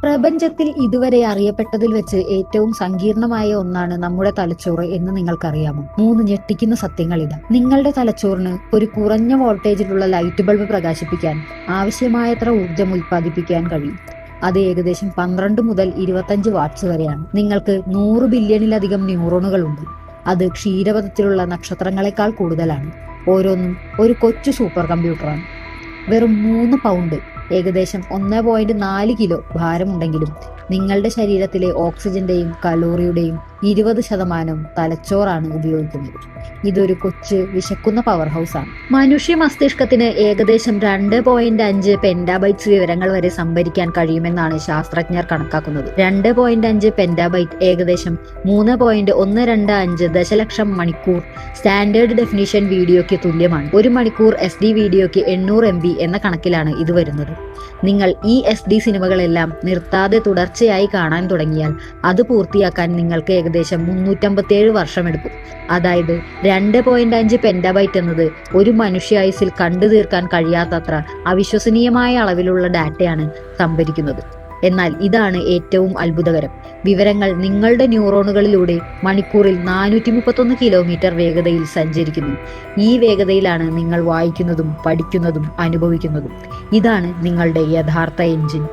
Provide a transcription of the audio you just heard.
പ്രപഞ്ചത്തിൽ ഇതുവരെ അറിയപ്പെട്ടതിൽ വെച്ച് ഏറ്റവും സങ്കീർണമായ ഒന്നാണ് നമ്മുടെ തലച്ചോറ് എന്ന് നിങ്ങൾക്കറിയാമോ? 3 ഞെട്ടിക്കുന്ന സത്യങ്ങളിതാ. നിങ്ങളുടെ തലച്ചോറിന് ഒരു കുറഞ്ഞ വോൾട്ടേജിലുള്ള ലൈറ്റ് ബൾബ് പ്രകാശിപ്പിക്കാൻ ആവശ്യമായത്ര ഊർജം ഉൽപ്പാദിപ്പിക്കാൻ കഴിയും. അത് ഏകദേശം 12 മുതൽ 25 വാട്ട്സ് വരെയാണ്. നിങ്ങൾക്ക് 100 ബില്യണിലധികം ന്യൂറോണുകളുണ്ട്. അത് ക്ഷീരപഥത്തിലുള്ള നക്ഷത്രങ്ങളെക്കാൾ കൂടുതലാണ്. ഓരോന്നും ഒരു കൊച്ചു സൂപ്പർ കമ്പ്യൂട്ടറാണ്. വെറും 3 പൗണ്ട്, ഏകദേശം 1.4 കിലോ ഭാരമുണ്ടെങ്കിലും നിങ്ങളുടെ ശരീരത്തിലെ ഓക്സിജന്റെയും കലോറിയുടെയും 20% തലച്ചോറാണ് ഉപയോഗിക്കുന്നത്. ഇതൊരു കൊച്ചു വിശക്കുന്ന പവർ ഹൗസ് ആണ്. മനുഷ്യ മസ്തിഷ്കത്തിന് ഏകദേശം 2.5 പെന്റാബൈറ്റ്സ് വിവരങ്ങൾ വരെ സംഭരിക്കാൻ കഴിയുമെന്നാണ് ശാസ്ത്രജ്ഞർ കണക്കാക്കുന്നത്. 2.5 പെന്റാബൈറ്റ് ഏകദേശം 3.125 ദശലക്ഷം മണിക്കൂർ സ്റ്റാൻഡേർഡ് ഡെഫിനിഷൻ വീഡിയോയ്ക്ക് തുല്യമാണ്. 1 മണിക്കൂർ SD വീഡിയോയ്ക്ക് 800 MB എന്ന കണക്കിലാണ് ഇത് വരുന്നത്. നിങ്ങൾ ഈ SD സിനിമകളെല്ലാം നിർത്താതെ തുടർച്ചയായി കാണാൻ തുടങ്ങിയാൽ അത് പൂർത്തിയാക്കാൻ നിങ്ങൾക്ക് ഏകദേശം 357 വർഷമെടുക്കും. അതായത് 2.5 പെന്റാബൈറ്റ് എന്നത് ഒരു മനുഷ്യായുസിൽ കണ്ടു തീർക്കാൻ കഴിയാത്തത്ര അവിശ്വസനീയമായ അളവിലുള്ള ഡാറ്റയാണ് സംഭരിക്കുന്നത്. എന്നാൽ ഇതാണ് ഏറ്റവും അത്ഭുതകരം. വിവരങ്ങൾ നിങ്ങളുടെ ന്യൂറോണുകളിലൂടെ മണിക്കൂറിൽ 431 കിലോമീറ്റർ വേഗതയിൽ സഞ്ചരിക്കുന്നു. ഈ വേഗതയിലാണ് നിങ്ങൾ വായിക്കുന്നതും പഠിക്കുന്നതും അനുഭവിക്കുന്നതും. ഇതാണ് നിങ്ങളുടെ യഥാർത്ഥ എഞ്ചിൻ.